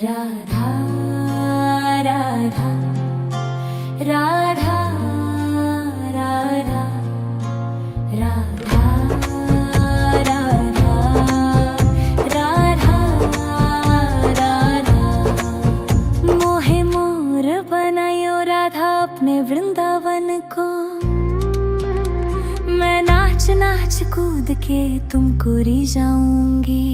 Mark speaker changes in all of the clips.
Speaker 1: राधा राधा राधा राधा राधा राधा राधा राधा मोहे मोर बनायो राधा अपने वृंदावन को। मैं नाच नाच कूद के तुमको रिझाऊंगी।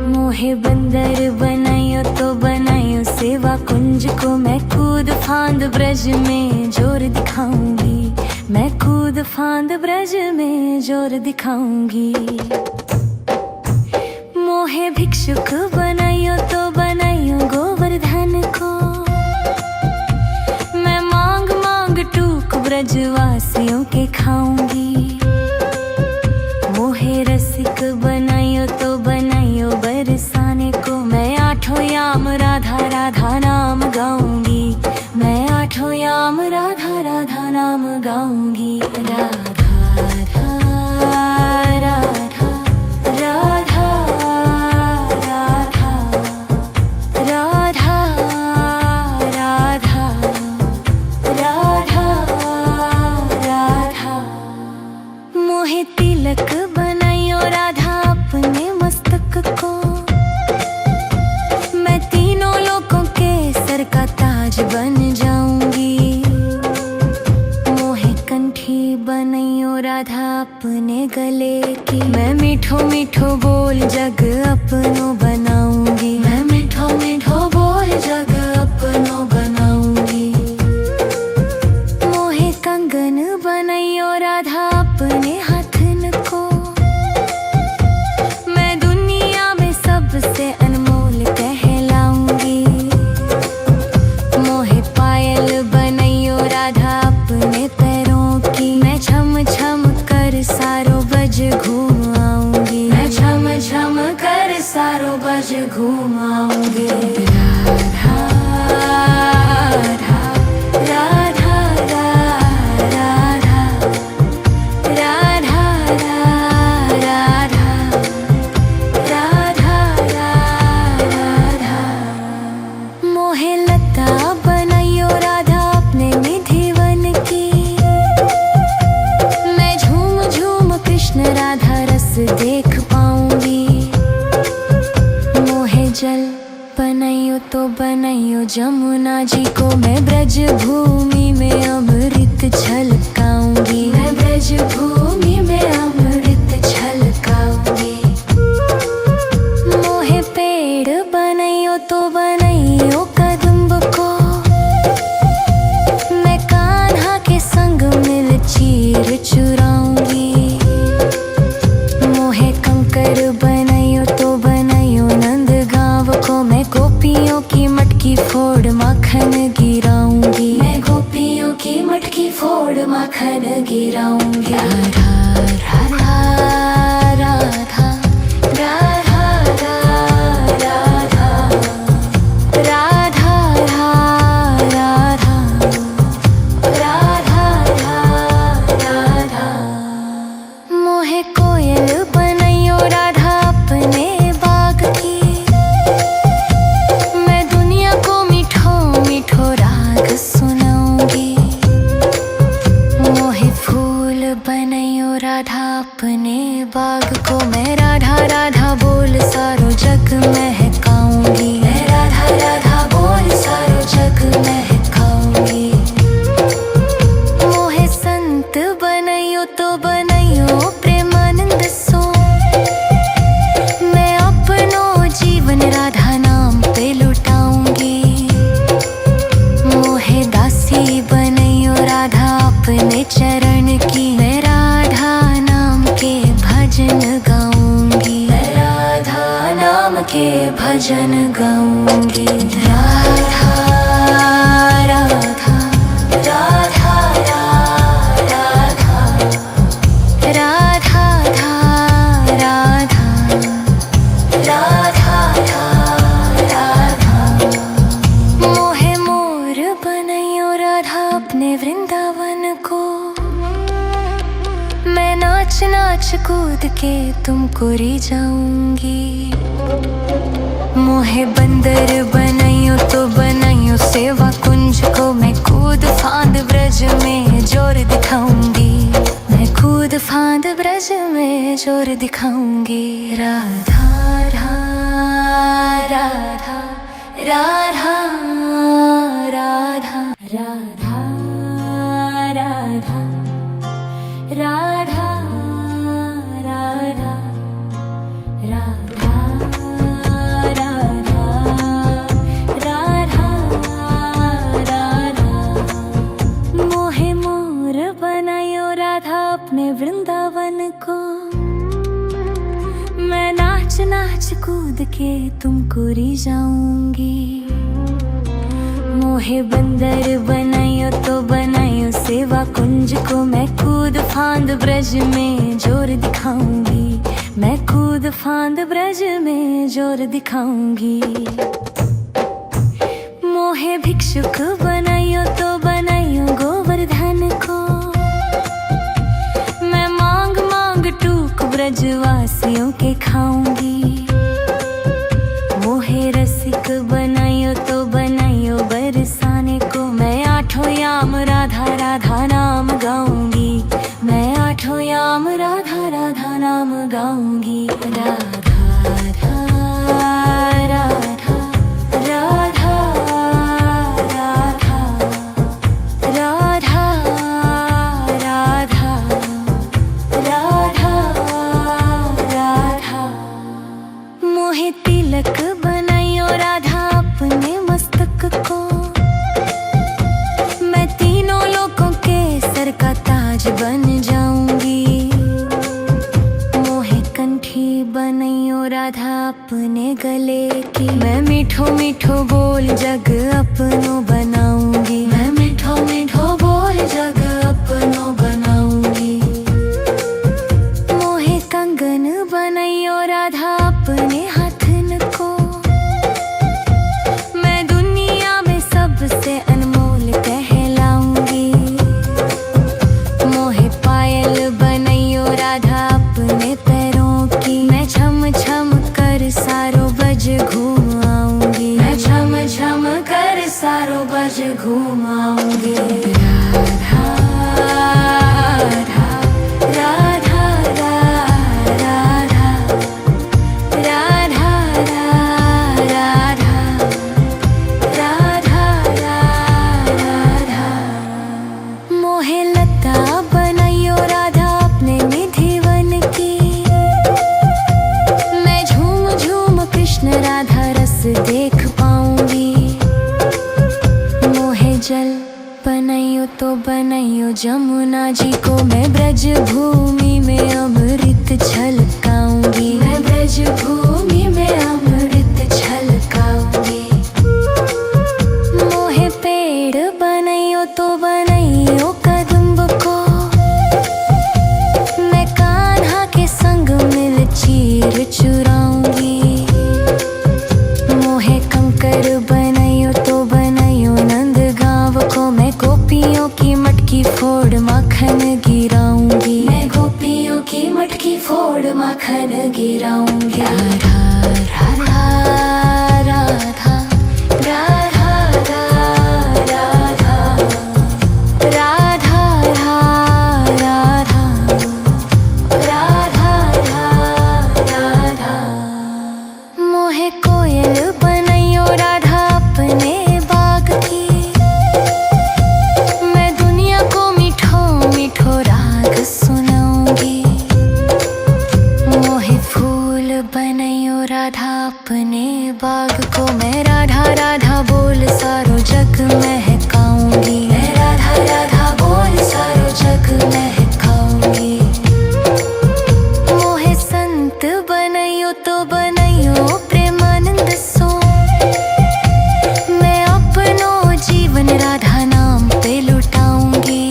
Speaker 1: मोहे बंदर बनायो तो बनायो सेवा कुंज को। मैं कूद फांद ब्रज में जोर दिखाऊंगी। मैं कूद फांद ब्रज में जोर दिखाऊंगी। मोहे भिक्षुक बनायो तो बनायो गोवर्धन को। मैं मांग मांग टूक ब्रजवासियों के खाऊंगी। मोहे रसिक बनायो तो बनायो बरसाने को। मैं आठों याम राधा राधा नाम गाऊंगी। मैं आठों याम राधा राधा नाम गाऊंगी। राधा राधा राधा राधा राधा राधा राधा राधा। मोहे तिलक बनायो राधा अपने मस्तक को। मैं तीनों लोगों के सर का ताज बन जाऊंगी। मोहे कंठी बनायो राधा अपने गले की। मैं मीठो मीठो बोल जग अपनो बनाऊंगी। मैं मीठो मीठो बोल जग अपनो बनाऊंगी। मोहे कंगन बनायो राधा अपने हाथन को। मैं दुनिया में सबसे अनमोल कहलाऊंगी। मोहे पायल बनायो राधा अपने पैरों की। मैं छम छम कर सारो बज घूम आऊंगी। मैं छम छम कर सारो बज घूम आऊंगी। राधा राधा राधा राधा राधा राधा राधा राधा। मोहे लता बनायो राधा अपने निधिवन की। मैं झूम झूम कृष्ण राधा रस देख पाऊंगी। मोहे जल बनायो तो बनायो जमुना जी को। मैं ब्रज भूमि में अमृत छलकाऊंगी। मैं ब्रज भूमि में अमृत छलकाऊंगी। मोहे पेड़ बनायो तो बनायो कदम्ब को। मैं कान्हा के संग मिल चीर चुराऊंगी। मोहे कंकर बनायो तो बनायो नंद गांव को। मैं गोपियों की मटकी फोड़ माखन गिराऊंगी। मैं गोपियों की मटकी फोड़ माखन गिराऊंगी। राधा राधा राधा राधा राधा राधा राधा राधा राधा। मोहे कोयल बनायो राधा अपने बाग की। मैं दुनिया को मीठो मीठो राग सुनाऊंगी। मोहे फूल बनायो राधा अपने बाग को। मैं राधा राधा बोल सारो जग महकाऊंगी। मैं राधा राधा बोल सारो जग महकाऊंगी। मोहे संत बनायो तो बनायो प्रेमानंद सो। मैं अपनो जीवन राधा नाम पे लुटाऊंगी। मोहे दासी बनायो राधा अपने चरण की। मैं राधा नाम के भजन गाऊंगी। मैं राधा नाम के भजन गाऊंगी। राधा राधा राधा राधा राधा राधा राधा। मोहे मोर बनायो राधा अपने वृंदावन को। मैं नाच नाच कूद के तुमको रिझाऊंगी। मोहे बंदर बनाइयो तो बनाइयो सेवा कुंज को, मैं कूद फांद ब्रज में जोर दिखाऊंगी। मैं कूद फांद ब्रज में जोर दिखाऊंगी। राधा राधा राधा राधा राधा राधा राधा राधा राधा राधा राधा राधा। मोहे मोर बनायो राधा अपने वृंदावन को, मैं नाच नाच कूद के तुमको रिझाऊंगी। मोहे बंदर बनाइयो तो बनाइयो सेवा कुंज को, मैं कूद फांद ब्रज में जोर दिखाऊंगी। मैं कूद फांद ब्रज में जोर दिखाऊंगी। मोहे भिक्षुक बनाइयो तो बनाइयो गोवर्धन को, मैं मांग मांग टूक ब्रजवासियों के खाऊंगी। मोहे रसिक बनाइयो तो बनाइयो बरसाने को, मैं आठों याम राधा राधा नाम गाऊंगी। मैं आठों याम राधा राधा नाम गाऊंगी। राधा राधा राधा राधा राधा राधा राधा राधा राधा। मोहे तिलक बनाइयो राधा अपने मस्तक को, मैं तीनों लोगों के सर का ताज बन जाऊंगी। मोहे कंठी बनाइयो राधा अपने गले की, मैं मीठो मीठो बोल जग अपनो बनाऊंगी। मैं मीठो मीठो बोल जग अपनो बनाऊंगी। मोहे कंगन बनाइयो राधा अपने हाथन को, मैं दुनिया में सबसे अनमोल कहलाऊंगी। मोहे पायल बनाइयो राधा अपने पैरों की, मैं छम छम कर सारो बज घूम आऊंगी। मैं छम छम कर सारो बज घूम आऊंगी। राधा राधा राधा राधा राधा राधा राधा राधा। मोहे लता बनाइयो राधा अपने निधि वन की, मैं झूम झूम कृष्ण राधा रस देख पाऊंगी। मोहे जल बनाइयो तो बनाइयो जमुना जी को, मैं ब्रज भूमि में अमृत छलकाऊंगी। मैं ब्रज भूमि में अमृत छलकाऊंगी। मोहे पेड़ बनाइयो तो बनाइयो कदम्ब को, मैं कान्हा के संग मिल चीर चुराऊंगी। मोहे कंकर बनाइयो तो बनाइयो नंद गांव को, मैं गोपियों की मटकी फोड़ माखन गिराऊंगी। मैं गोपियों की मटकी फोड़ माखन गिराऊंगी। राधा राधा राधा राधा राधा राधा राधा राधा राधा। मोहे कोयल बनाइयो राधा अपने बाग की, मैं दुनिया को मीठो मीठो राग सुनाऊंगी। मोहे फूल बनाइयो राधा अपने बाग को, मैं राधा राधा बोल सारो जग महकाऊंगी। मैं राधा राधा बोल सारो जग महकाऊंगी। मोहे संत बनाइयो तो बनाइयो प्रेमानंद सो, मैं अपनो जीवन राधा नाम पे लुटाऊंगी।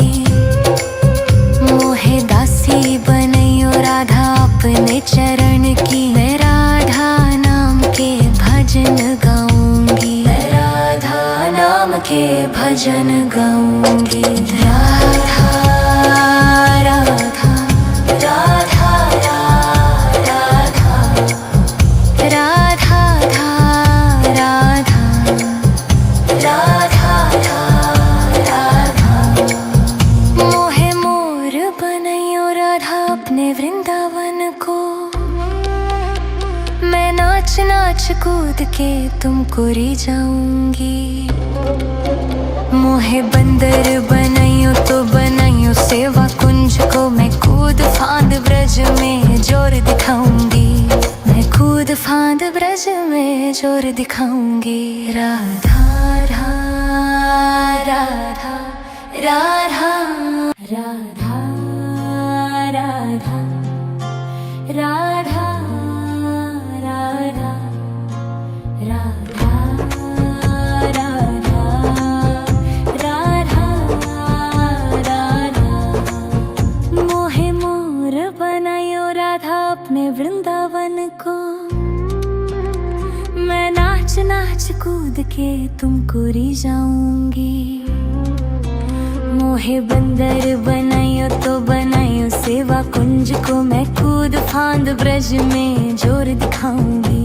Speaker 1: मोहे दासी बनाइयो राधा अपने चरण की, मैं राधा नाम के भजन गाऊंगी। मैं राधा नाम के भजन गाऊंगी। राधा राधा राधा कूद के तुमको री जाऊंगी। मोहे बंदर बनाइयो तो बनाइयो सेवा कुंज को, मैं कूद फांद ब्रज में जोर दिखाऊंगी। मैं कूद फांद ब्रज में जोर दिखाऊंगी। राधा राधा राधा राधा राधा राधा राधा राधा राधा राधा राधा। मोहे मोर बनायो राधा अपने वृंदावन को, मैं नाच नाच कूद के तुमको री जाऊंगी। मोहे बंदर बनायो तो बनायो सेवा कुंज को, मैं कूद फांद ब्रज में जोर दिखाऊंगी।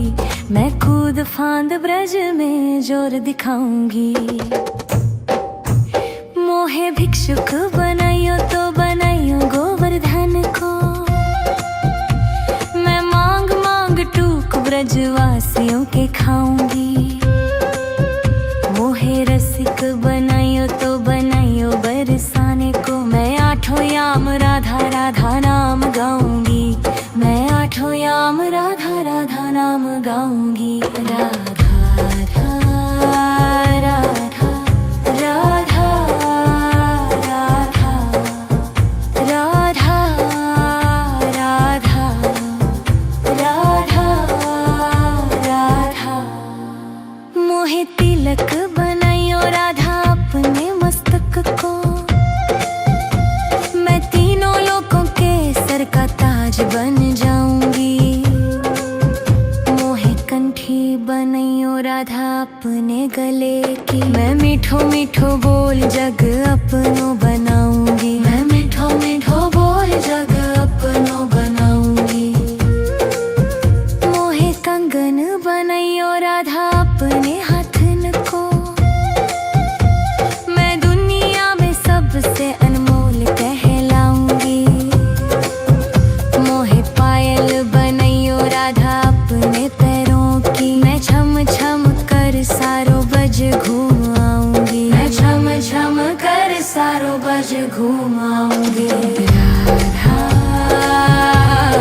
Speaker 1: मैं कूद फांद ब्रज में जोर दिखाऊंगी। मोहे भिक्षुक बनायो तो बनायो गोवर्धन को, मैं मांग मांग टूक ब्रजवासियों के खाऊंगी। मोहे रसिक बनायो तो बनायो बरसाने को, मैं आठों याम राधा राधा नाम गाऊंगी। मैं आठों याम राधा राधा नाम गाऊंगी। राधा राधा राधा राधा राधा राधा राधा राधा। मोहे तिलक बनायो राधा अपने मस्तक को, मैं तीनों लोगों के सर का ताज बन जाऊंगी। मोहे कंठी बनायो राधा अपने गले की, मैं मीठो मीठो बोल जग अपनो बनाऊंगी। मैं मीठो मीठो बोल जग अपनो बनाऊंगी। मोहे कंगन बनायो राधा अपने हाथन को, मैं दुनिया में सबसे अनमोल कहलाऊंगी। मोहे पायल बनायो राधा अपने पैरों की, मैं छम छम कर सारो बज घूम आऊंगी। मैं छम छम कर सारो बज घूम आऊंगी। राधा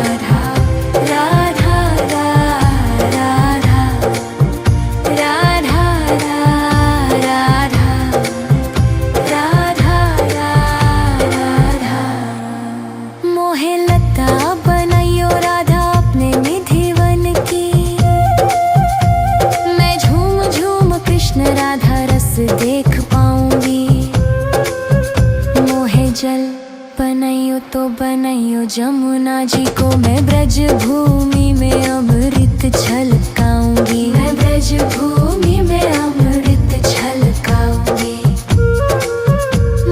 Speaker 1: राधा राधा राधा राधा राधा राधा। मोहे लता बनायो राधा अपने निधिवन की, मैं झूम झूम कृष्ण राधा रस देख पाऊंगी। मोहे जल बनायो तो बनायो जमुना जी को, मैं ब्रज भूमि में अमृत छलकाऊंगी। मैं ब्रज भूमि में अमृत छलकाऊंगी।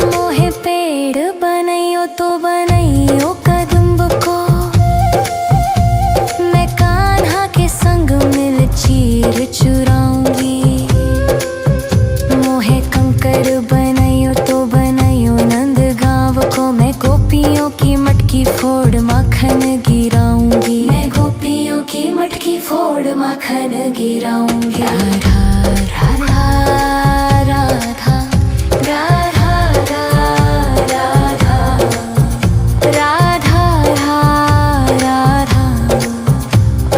Speaker 1: मोहे पेड़ बनायो तो बनायो कदम्ब को, मैं कान्हा के संग मिल चीर चुराऊंगी। मोहे कंकर बनायो तो बनायो नंद गांव को, मैं गोपियों की मटकी फोड़ माखन गिराऊंगी। मैं गोपियों की मटकी फोड़ माखन गिराऊंगी। राधा राधा राधा राधा राधा राधा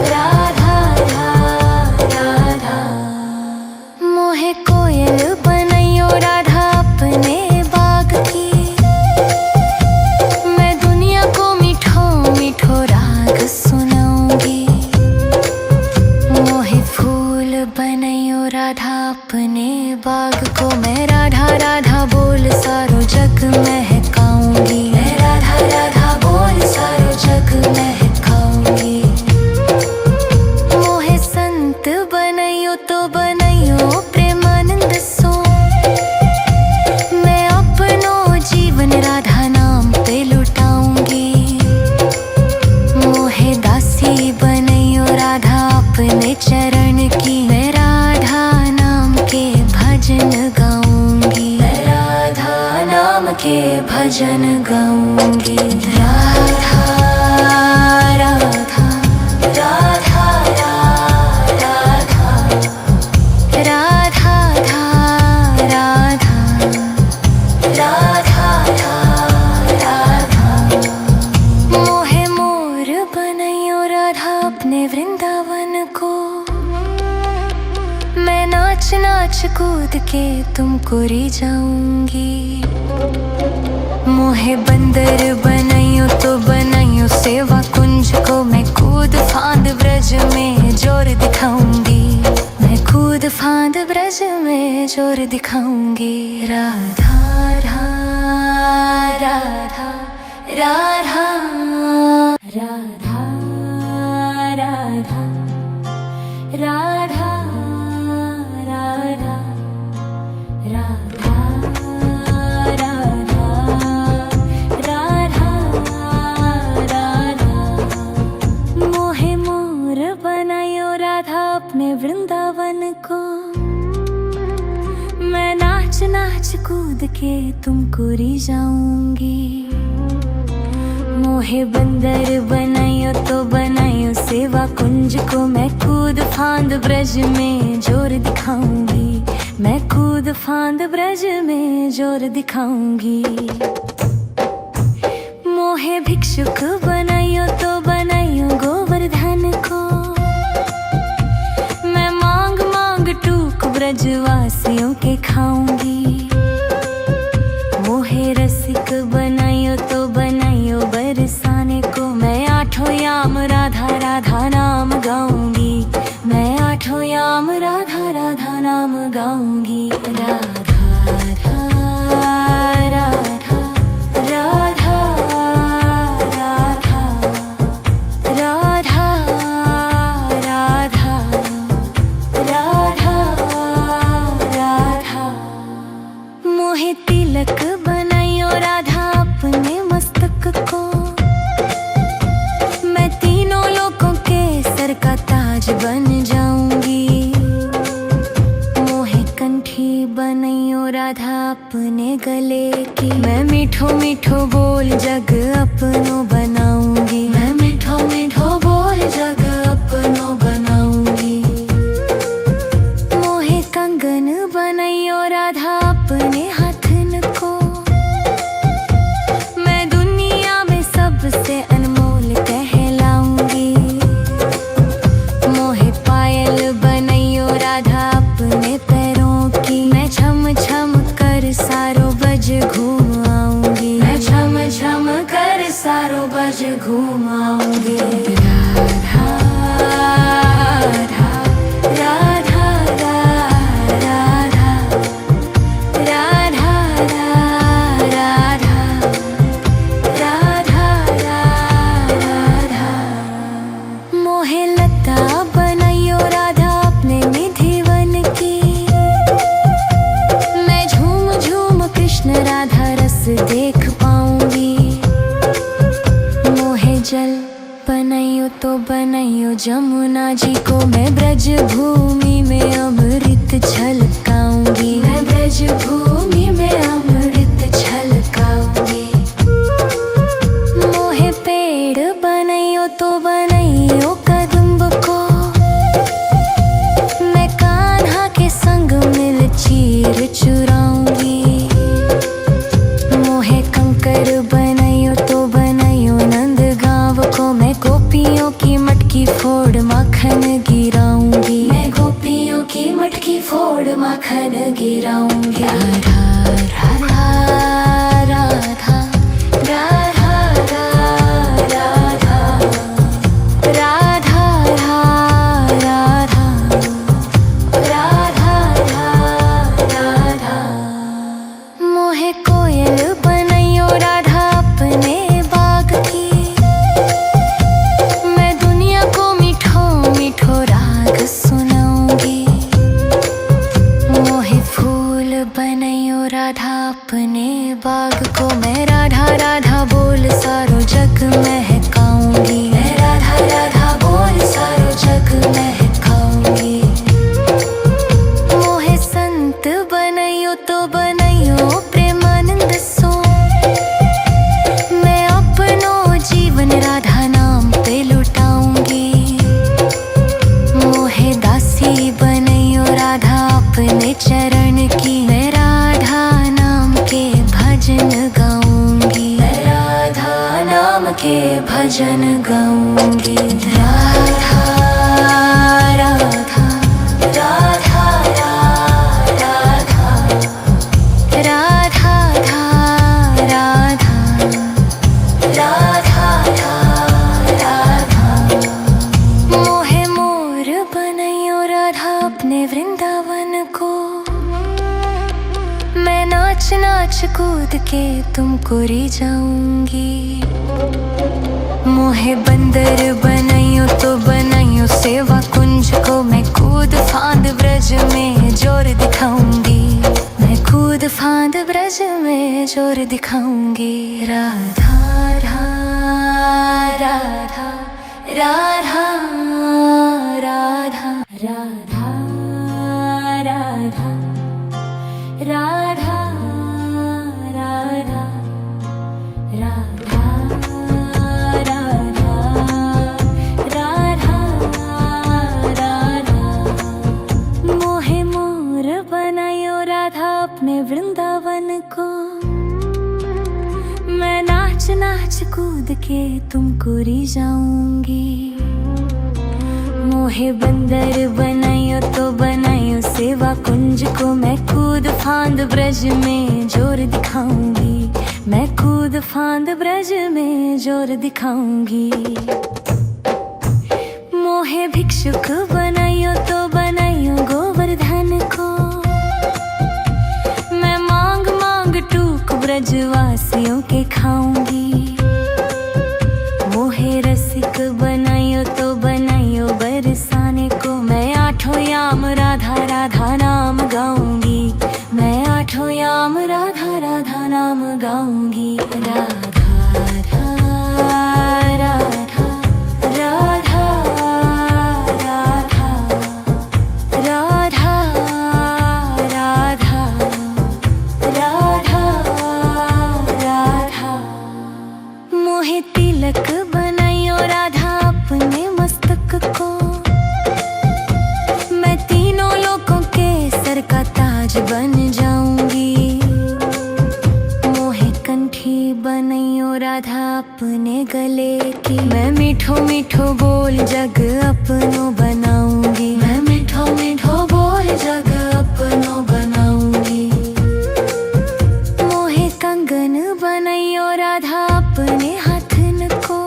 Speaker 1: राधा राधा राधा। मोहे कोयल बनायो राधा अपने बाग की, मैं दुनिया को मीठो मीठो राग सुनाऊंगी। मोहे फूल बनायो राधा अपने बाग को, मैं राधा राधा बोल सारो जग महकाऊंगी। मैं राधा राधा बोल सारो जग महकाऊंगी। मोहे संत बनायो तो बनायो प्रेमानंद सो, मैं अपनो जीवन राधा नाम पे लुटाऊंगी। मोहे दासी बनायो राधा अपने चरण की, मैं राधा नाम के भजन गाऊंगी। मैं राधा नाम के भजन गाऊंगी। राधा राधा राधा राधा नाच नाच कूद के तुमको री जाऊंगी। मोहे बंदर बनाइयो तो बनाइयो सेवा कुंज को, मैं कूद फांद ब्रज में जोर दिखाऊंगी। मैं कूद फांद ब्रज में जोर दिखाऊंगी। राधा राधा राधा राधा राधा राधा राधा राधा राधा राधा राधा। मोहे मोर बनायो राधा अपने वृंदावन को, मैं नाच नाच कूद के तुमको री जाऊंगी। मोहे बंदर बनाइयो तो बनाइयो सेवा कुंज को, मैं कूद फांद ब्रज में जोर दिखाऊंगी। मैं कूद फांद ब्रज में जोर दिखाऊंगी। मोहे भिक्षुक बनाइयो तो बनाइयो गोवर्धन को, मैं मांग मांग टूक ब्रजवासियों के खाऊंगी। मोहे रसिक बनाइयो तो बनाइयो बरसाने को, मैं आठों याम राधा राधा नाम गाऊंगी। मैं आठों याम राधा राधा नाम गाऊंगी। राधा राधा राधा राधा राधा राधा राधा राधा। मोहे तिलक बनाइयो राधा अपने मस्तक को, मैं तीनों लोगों के सर का ताज बन जाऊंगी। मोहे कंठी बनाइयो राधा अपने गले की, मैं मीठो मीठो बोल जग अपनो बनाऊंगी। मैं मीठो मीठो बोल जग अपनो बनाऊंगी। मोहे कंगन बनाइयो राधा अपने हाथन को, मैं दुनिया में सबसे अनमोल कहलाऊंगी। मोहे पायल बनाइयो राधा अपने पैरों की, मैं छम छम कर सारो बज घूम आऊंगी। मैं छम छम कर सारो बज घूम आऊंगी। राधा राधा राधा राधा राधा राधा राधा राधा। मोहे लता बनाइयो राधा अपने निधिवन की, मैं झूम झूम कृष्ण राधा रस देख पाऊंगी। मोहे जल बनाइयो तो बनाइयो जमुना जी को, मैं ब्रज भूमि में अमृत छलकाऊंगी। मैं ब्रज भूमि में अमृत छलकाऊंगी। मोहे पेड़ बनाइयो तो बनाइयो कदम्ब को, मैं कान्हा के संग मिल चीर चुराऊंगी। मोहे कंकर बनाइयो तो बनाइयो नंद गांव को, मैं गोपियों की मटकी फोड़ माखन गिराऊंगी। मैं गोपियों की मटकी फोड़ माखन गिराऊंगी। राधा राधा राधा राधा राधा राधा राधा राधा राधा। मोहे कोयल बनाइयो राधा अपने बाग की, मैं दुनिया को मीठो मीठो राग सुनाऊंगी। मोहे फूल बनाइयो राधा अपने बाग को, मैं राधा राधा बोल सारो जग महकाऊंगी। मैं राधा राधा बोल सारो जग महकाऊंगी। मोहे संत बनाइयो तो बनाइयो प्रेमानंद सो, मैं अपनो जीवन राधा नाम पे लुटाऊंगी। मोहे दासी बनाइयो राधा अपने चरण की, मैं राधा नाम के भजन गाऊंगी। मैं राधा नाम के भजन गाऊंगी। राधा राधा राधा राधा वृंदावन को। मैं नाच नाच कूद के तुमको री जाऊंगी। मोहे बंदर बनाइयो तो बनाइयो सेवा कुंज को। मैं कूद फांद ब्रज में जोर दिखाऊंगी। मैं कूद फांद ब्रज में जोर दिखाऊंगी। राधा राधा राधा राधा राधा राधा राधा राधा राधा राधा राधा। मोहे मोर बनायो राधा अपने वृंदावन को। मैं नाच नाच कूद के तुमको री जाऊंगी। मोहे बंदर बनाइयो तो बनाइयो सेवा कुंज को। मैं कूद फांद ब्रज में जोर दिखाऊंगी। मैं कूद फांद ब्रज में जोर दिखाऊंगी। मोहे भिक्षुक बनाइयो तो बनाइयो गोवर्धन को। मैं मांग मांग टूक ब्रजवासियों के खाऊंगी। मोहे रसिक बनाइयो तो बनाइयो बरसाने को। मैं आठों याम राधा राधा नाम गाऊंगी। मैं आठों याम राधा राधा नाम गाऊंगी। राधा राधा राधा राधा राधा राधा राधा राधा। मोहे तिलक बनाइयो राधा अपने मस्तक को। मैं तीनों लोगों के सर का ताज बन जाऊंगी। मोहे कंठी बनाइयो राधा अपने गले की। मैं मीठो मीठो बोल जग अपनो बनाऊंगी। मैं मीठो मीठो बोल जग अपनो बनाऊंगी। मोहे कंगन बनाइयो राधा अपने हाथन को।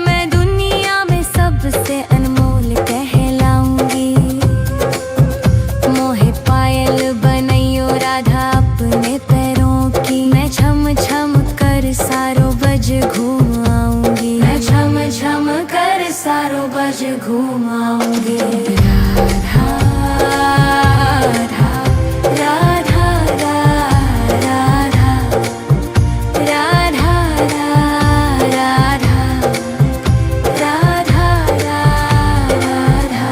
Speaker 1: मैं दुनिया में सबसे अनमोल कहलाऊंगी। मोहे पायल बनाइयो राधा अपने पैरों की। मैं छम छम कर सारो बज घूम आऊंगी। मैं छम छम कर सारो बज घूम आऊंगी। राधा राधा राधा राधा राधा राधा राधा राधा।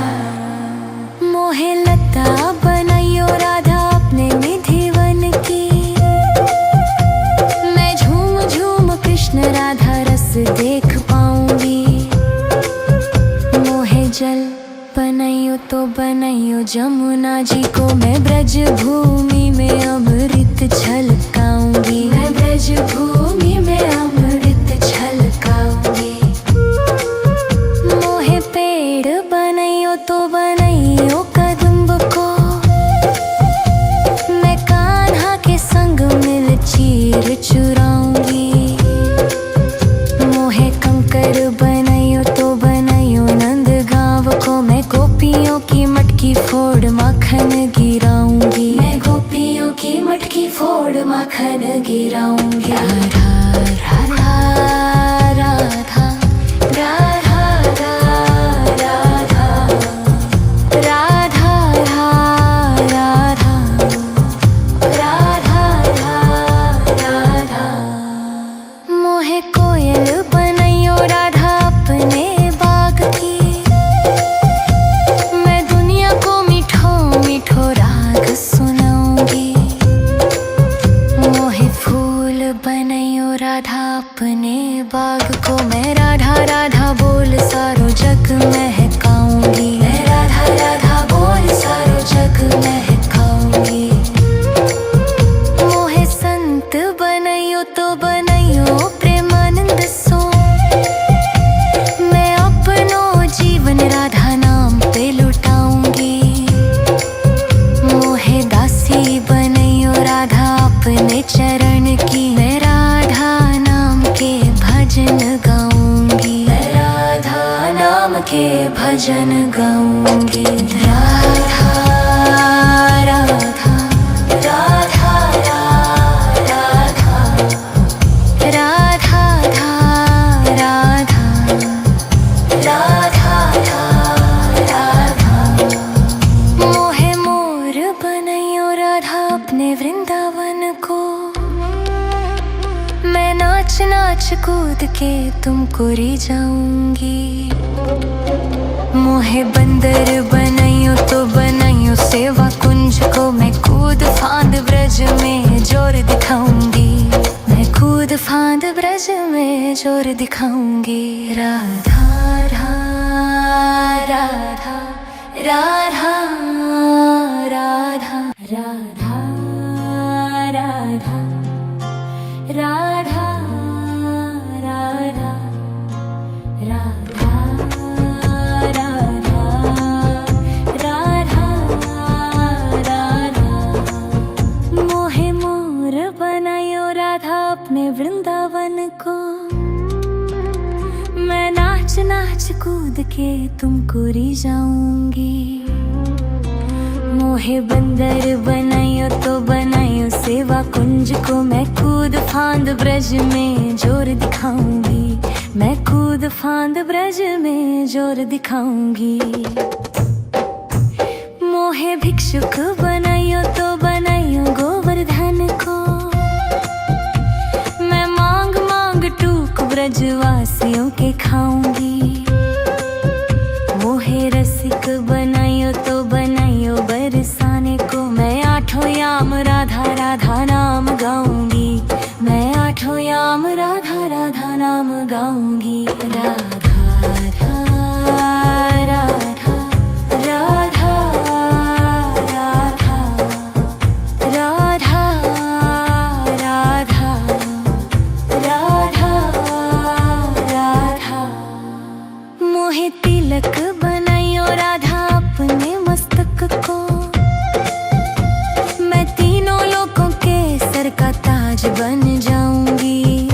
Speaker 1: मोहे लता बनाइयो राधा अपने निधिवन की। मैं झूम झूम कृष्ण राधा रस देख पाऊंगी। मोहे जल बनाइयो तो बनाइयो जमुना जी को। मैं ब्रज भूमि में अमृत छलकाऊंगी। मैं ब्रज भूमि में अमृत छलकाऊंगी। मोहे पेड़ बनाइयो तो बनाइयो कदम्ब को। मैं कान्हा के संग मिल चीर चुराऊंगी। मोहे कंकर बनाइयो तो बनाइयो नंद गाँव को। मैं गोपियों की मटकी फोड़ माखन गिराऊंगी। मैं गोपियों की मटकी फोड़ माखन गिराऊंगी। राधा राधा राधा राधा राधा राधा राधा राधा राधा। मोहे कोयल बनाइयो राधा अपने बाग की। मैं दुनिया को मीठो मीठो राग सुनाऊंगी। मोहे फूल बनाइयो राधा अपने बाग को। मैं राधा राधा बोल सारो जग महकाऊंगी। मैं राधा राधा बोल सारो जग महकाऊंगी। मोहे संत बनाइयो तो बनाइयो प्रेमानंद सो। मैं अपनो जीवन राधा नाम पे लुटाऊंगी। मोहे दासी बनाइयो राधा अपने चरण की। मैं राधा नाम के भजन गाऊंगी। मैं राधा नाम के भजन गाऊंगी। कूद के तुमको री जाऊंगी। मोहे बंदर बनाइयो तो बनाइयो सेवा कुंज को, मैं कूद फांद ब्रज में जोर दिखाऊंगी। मैं कूद फांद ब्रज में जोर दिखाऊंगी। राधा राधा राधा राधा राधा राधा राधा राधा राधा राधा राधा। मोहे मोर बनायो राधा अपने वृंदावन को, मैं नाच नाच कूद के तुमको री जाऊंगी। मोहे बंदर बनाइयो तो बनाइयो सेवा कुंज को, मैं कूद फांद ब्रज में जोर दिखाऊंगी। मैं कूद फांद ब्रज में जोर दिखाऊंगी। मोहे भिक्षुक बनाइयो तो बनाइयो गोवर्धन को, मैं मांग मांग टूक ब्रजवासियों के खाऊंगी। मोहे रसिक बनाइयो तो बनाइयो बरसाने को, मैं आठों याम राधा राधा नाम गाऊंगी। मैं आठों याम राधा राधा नाम गाऊंगी। राधा राधा राधा राधा राधा राधा राधा राधा। मोहे तिलक बनाइयो राधा अपने मस्तक को, मैं तीनों लोगों के सर का ताज बन जाऊंगी।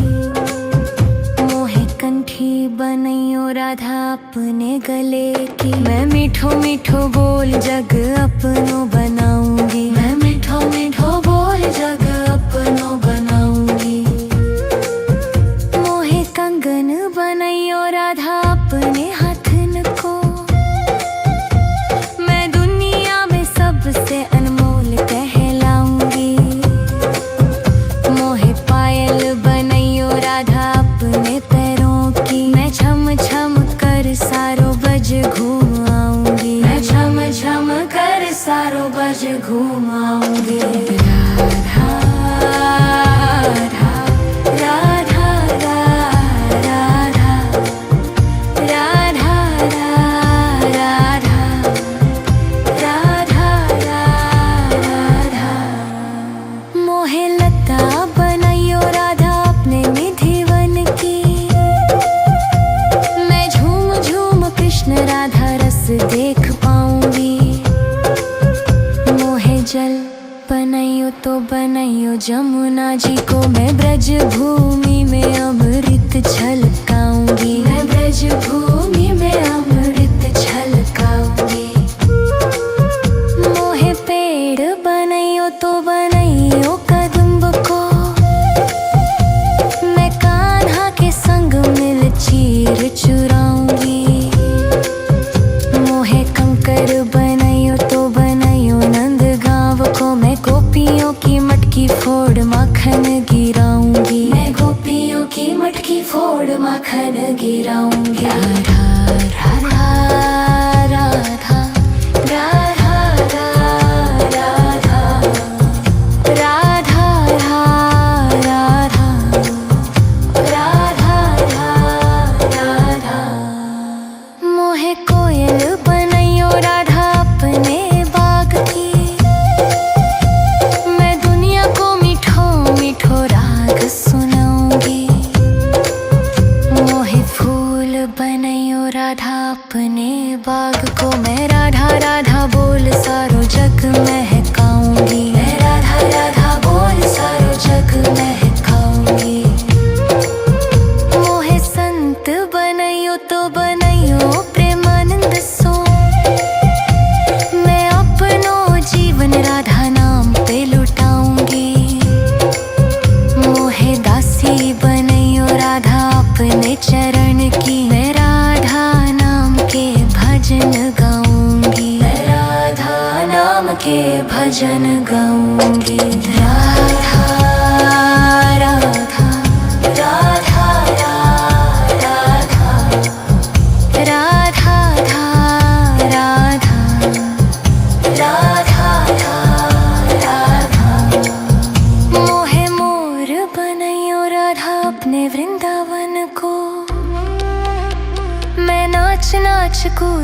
Speaker 1: मोहे कंठी बनाइयो राधा अपने गले की, मैं मीठो मीठो बोल जग अपनो बनाऊंगी। मैं मीठो मीठो बोल जग अपनो बनाऊंगी। मोहे कंगन बनाइयो राधा अपने हाथन को, मैं दुनिया में सबसे अनमोल कहलाऊंगी। मोहे पायल बनाइयो राधा अपने पैरों की, मैं छम छम कर सारो बज घूम आऊंगी। मैं छम छम कर सारो बज घूम आऊंगी। राधा राधा राधा राधा राधा राधा राधा राधा। मोहे लता बनाइयो राधा अपने निधिवन की, मैं झूम झूम कृष्ण राधा रस देख पाऊंगी। मोहे जल बनाइयो तो बनाइयो जमुना जी को, मैं ब्रज भूमि में अमृत छलकाऊंगी। मैं ब्रज भूमि में अमृत छलकाऊंगी। मोहे पेड़ बनाइयो तो बनाइयो कदम्ब को, मैं कान्हा के संग मिल चीर चुराऊंगी। मोहे कंकर बनाइयो तो बनाइयो नंद गांव को, मैं गोपियों की मटकी फोड़ माखन गिराऊंगी। मैं गोपियों की मटकी फोड़ माखन गिराऊंगी। राधा राधा राधा राधा राधा राधा राधा राधा राधा। मोहे कोयल बनाइयो राधा अपने बाग की, मैं दुनिया को मीठो मीठो राग सुनाऊंगी। मोहे फूल बनाइयो राधा अपने बाग को, मैं राधा राधा बोल सारो जग महकाऊंगी। मैं राधा राधा बोल सारो जग महकाऊंगी। मोहे संत बनाइयो तो बनाइयो प्रेमानंद सो, मैं अपनो जीवन राधा नाम पे लुटाऊंगी। मोहे दासी बनाइयो राधा अपने चरण की, मैं राधा नाम के भजन गाऊंगी। मैं राधा नाम के भजन गाऊंगी। राधा राधा राधा राधा अपने वृंदावन को। मैं नाच नाच कूद